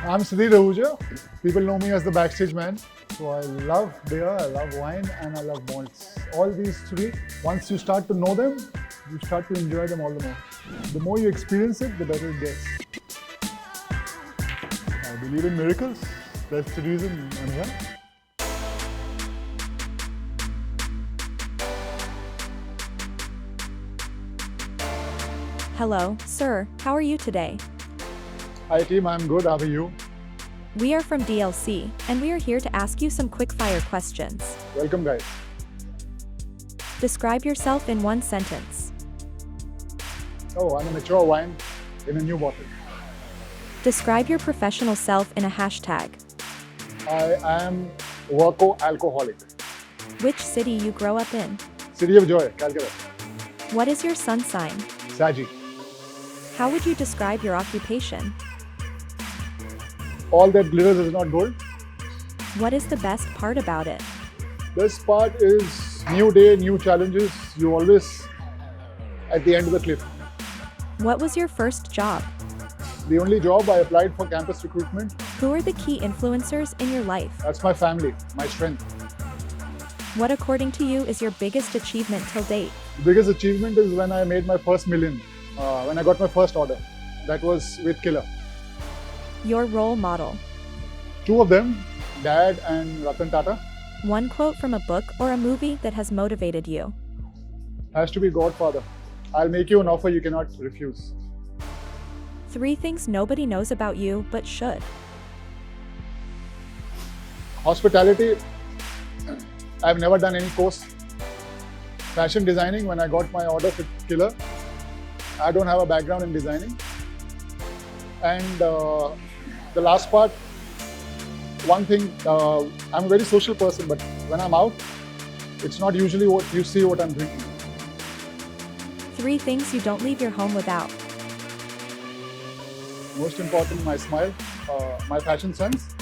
I'm Sudhir Ahuja. People know me as the backstage man. So I love beer, I love wine, and I love malts. All these three, once you start to know them, you start to enjoy them all the more. The more you experience it, the better it gets. I believe in miracles. That's the reason I'm here. Hello, sir. How are you today? Hi team, I'm good. How are you? We are from DLC, and we are here to ask you some quick-fire questions. Welcome guys. Describe yourself in one sentence. Oh, I'm a mature wine in a new bottle. Describe your professional self in a hashtag. I am worko-alcoholic. Which city you grow up in? City of Joy, Calcutta. What is your sun sign? Saji. How would you describe your occupation? All that glitters is not gold. What is the best part about it? This part is new day, new challenges. You always at the end of the cliff. What was your first job? The only job I applied for campus recruitment. Who are the key influencers in your life? That's my family, my strength. What, according to you, is your biggest achievement till date? The biggest achievement is when I made my first million, when I got my first order. That was with Killer. Your role model? Two of them, Dad and Ratan Tata. One quote from a book or a movie that has motivated you? Has to be Godfather. I'll make you an offer you cannot refuse. 3 things nobody knows about you but should. Hospitality, I've never done any course. Fashion designing, when I got my order for Killer, I don't have a background in designing. And the last part, one thing, I'm a very social person, but when I'm out, it's not usually what you see what I'm drinking. 3 things you don't leave your home without. Most important, my smile, my fashion sense,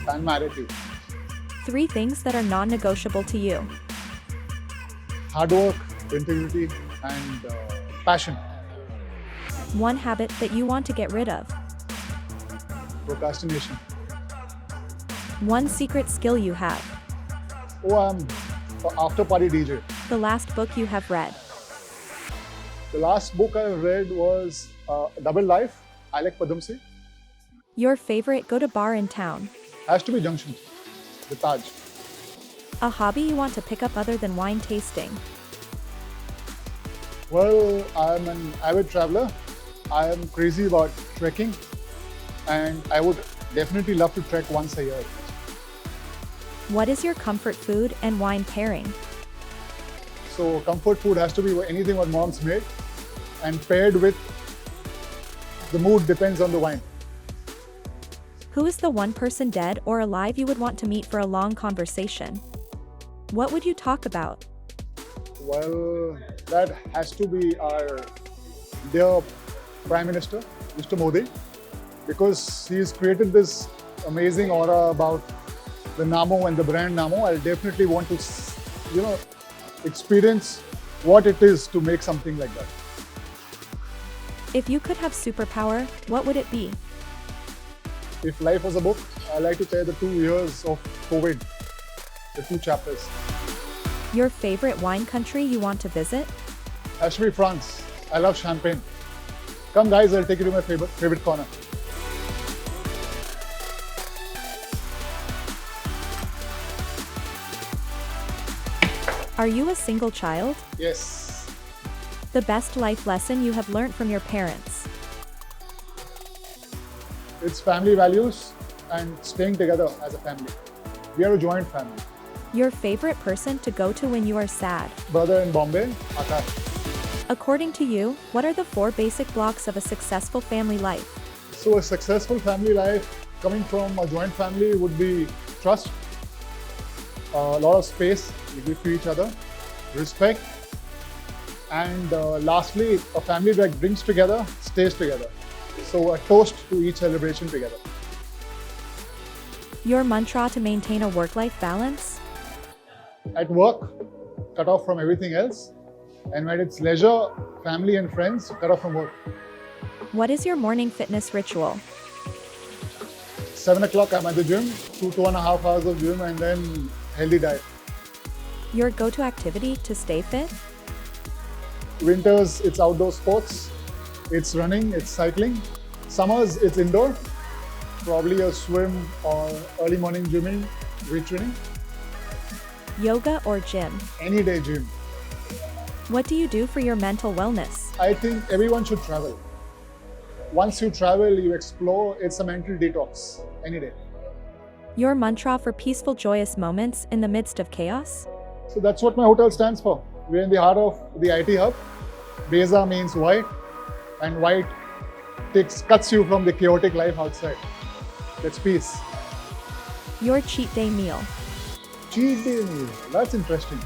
and my attitude. 3 things that are non-negotiable to you. Hard work, integrity, and passion. 1 habit that you want to get rid of. Procrastination. 1 secret skill you have. Oh, I'm an after party DJ. The last book you have read. The last book I read was Double Life, Alec Padamsi. Your favorite go-to bar in town. Has to be Junction, the Taj. A hobby you want to pick up other than wine tasting. Well, I'm an avid traveler. I am crazy about trekking, and I would definitely love to trek once a year. What is your comfort food and wine pairing? So comfort food has to be anything what mom's made, and paired with the mood depends on the wine. Who is the 1 person dead or alive you would want to meet for a long conversation? What would you talk about? Well, that has to be our dear Prime Minister, Mr. Modi, because he's created this amazing aura about the Namo and the brand Namo. I'll definitely want to, experience what it is to make something like that. If you could have superpower, what would it be? If life was a book, I like to tell the 2 years of COVID, the 2 chapters. Your favorite wine country you want to visit? Has to be France. I love champagne. Come guys, I'll take you to my favorite corner. Are you a single child? Yes. The best life lesson you have learned from your parents? It's family values and staying together as a family. We are a joint family. Your favorite person to go to when you are sad? Brother in Bombay, Akash. According to you, what are the 4 basic blocks of a successful family life? So a successful family life coming from a joint family would be trust, a lot of space we give to each other, respect, and lastly, a family that brings together, stays together. So a toast to each celebration together. Your mantra to maintain a work-life balance? At work, cut off from everything else. And when it's leisure, family and friends, cut off from work. What is your morning fitness ritual? 7 o'clock, I'm at the gym, 2.5 hours of gym, and then healthy diet. Your go-to activity to stay fit? Winters, it's outdoor sports. It's running, it's cycling. Summers, it's indoor. Probably a swim or early morning gymming, weight training. Yoga or gym? Any day gym. What do you do for your mental wellness? I think everyone should travel. Once you travel, you explore, it's a mental detox, any day. Your mantra for peaceful, joyous moments in the midst of chaos? So that's what my hotel stands for. We're in the heart of the IT hub. Beza means white, and white cuts you from the chaotic life outside. That's peace. Your cheat day meal? Cheat day meal, that's interesting.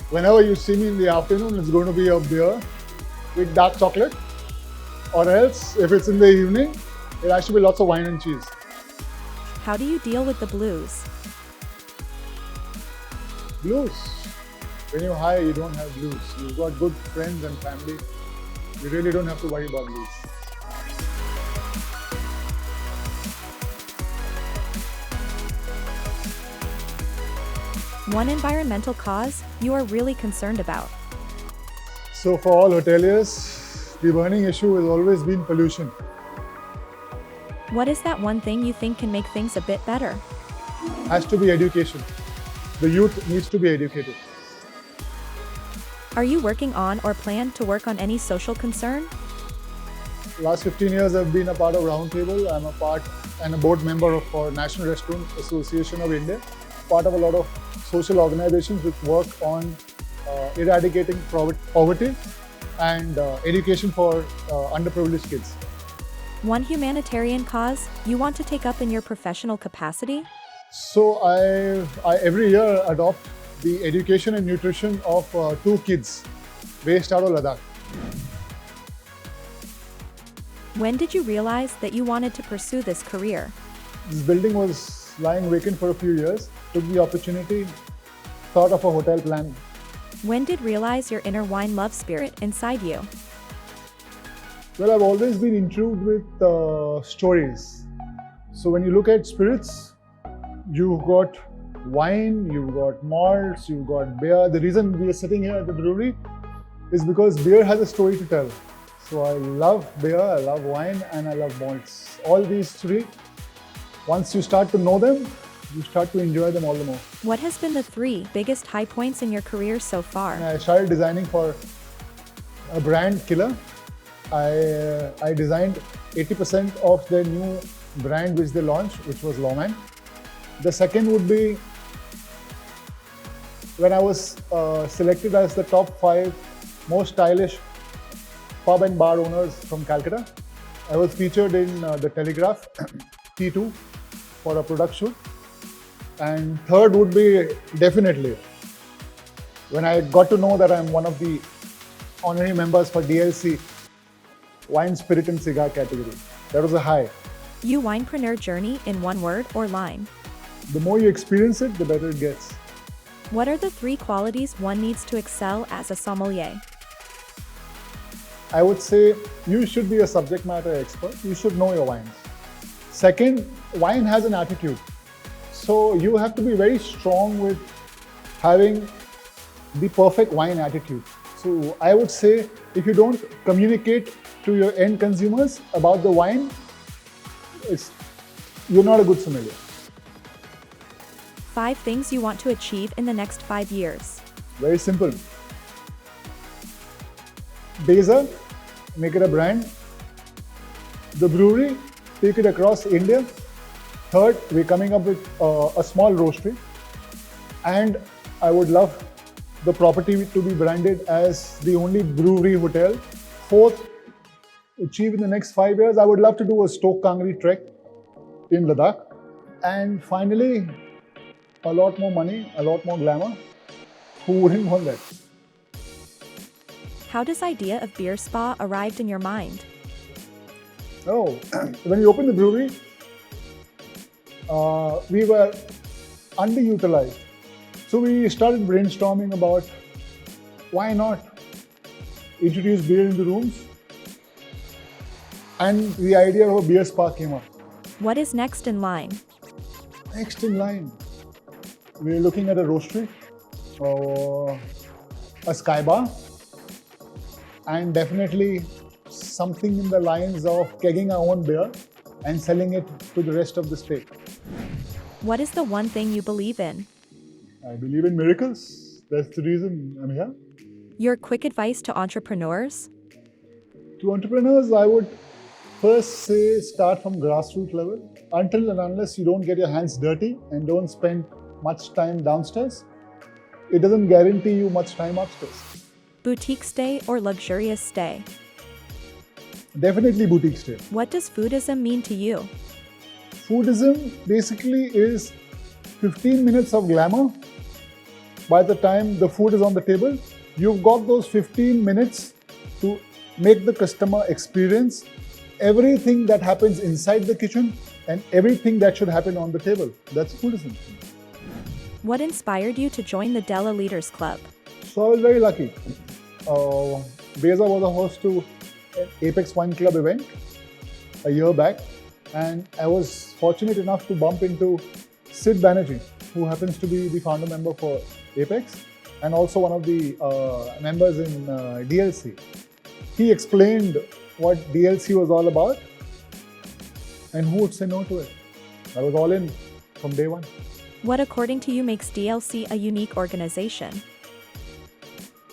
Whenever you see me in the afternoon, it's going to be a beer with dark chocolate, or else if it's in the evening, it has to be lots of wine and cheese. How do you deal with the blues? Blues. When you're high, you don't have blues. You've got good friends and family. You really don't have to worry about blues. One environmental cause you are really concerned about? So for all hoteliers, the burning issue has always been pollution. What is that one thing you think can make things a bit better? Has to be education. The youth needs to be educated. Are you working on or plan to work on any social concern? Last 15 years I've been a part of Roundtable. I'm a part and a board member of National Restaurant Association of India. Part of a lot of social organizations which work on eradicating poverty and education for underprivileged kids. One humanitarian cause you want to take up in your professional capacity? So I every year adopt the education and nutrition of 2 kids based out of Ladakh. When did you realize that you wanted to pursue this career? This building was lying vacant for a few years. Took the opportunity, thought of a hotel plan. When did realize your inner wine love spirit inside you? Well, I've always been intrigued with stories. So when you look at spirits, you've got wine, you've got malts, you've got beer. The reason we are sitting here at the brewery is because beer has a story to tell. So I love beer, I love wine, and I love malts. All these 3, once you start to know them, you start to enjoy them all the more. What has been the 3 biggest high points in your career so far? I started designing for a brand Killer. I designed 80% of their new brand which they launched, which was Lawman. The second would be when I was selected as the top 5 most stylish pub and bar owners from Calcutta. I was featured in the Telegraph T2 for a product shoot. And third would be definitely when I got to know that I'm one of the honorary members for DLC wine, spirit and cigar category. That was a high. You winepreneur journey in one word or line? The more you experience it, the better it gets. What are the 3 qualities one needs to excel as a sommelier? I would say you should be a subject matter expert. You should know your wines. Second, wine has an attitude. So you have to be very strong with having the perfect wine attitude. So I would say if you don't communicate to your end consumers about the wine, you're not a good sommelier. 5 things you want to achieve in the next 5 years. Very simple. Beza, make it a brand. The brewery, take it across India. Third, we're coming up with a small roastery. And I would love the property to be branded as the only brewery hotel. Fourth, achieve in the next 5 years, I would love to do a Stoke Kangri trek in Ladakh. And finally, a lot more money, a lot more glamour. Who wouldn't want that? How does idea of beer spa arrived in your mind? Oh, when we opened the brewery, we were underutilized. So we started brainstorming about why not introduce beer in the rooms. And the idea of a beer spa came up. What is next in line? Next in line, we're looking at a roastery, or a sky bar, and definitely something in the lines of kegging our own beer and selling it to the rest of the state. What is the one thing you believe in? I believe in miracles. That's the reason I'm here. Your quick advice to entrepreneurs? To entrepreneurs, I would first say start from grassroots level. Until and unless you don't get your hands dirty and don't spend much time downstairs, it doesn't guarantee you much time upstairs. Boutique stay or luxurious stay? Definitely boutique stay. What does foodism mean to you? Foodism basically is 15 minutes of glamour. By the time the food is on the table, you've got those 15 minutes to make the customer experience everything that happens inside the kitchen and everything that should happen on the table. That's Foodism. What inspired you to join the Della Leaders Club? So I was very lucky. Beza was a host to an Apex Wine Club event a year back, and I was fortunate enough to bump into Sid Banerjee, who happens to be the founder member for Apex and also one of the members in DLC. He explained what DLC was all about, and who would say no to it? I was all in from day one. What, according to you, makes DLC a unique organization?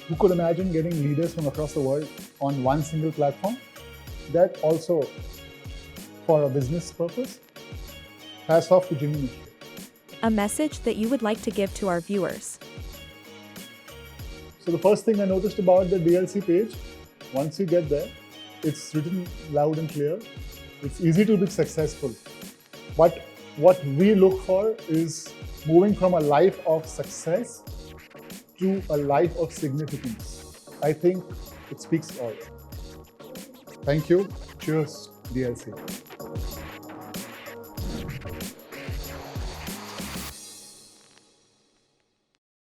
Who could imagine getting leaders from across the world on one single platform? That also for a business purpose. Hats off to Jimmy Mistry. A message that you would like to give to our viewers? So the first thing I noticed about the DLC page, once you get there, it's written loud and clear. It's easy to be successful. But what we look for is moving from a life of success to a life of significance. I think it speaks all. Thank you. Cheers, DLC.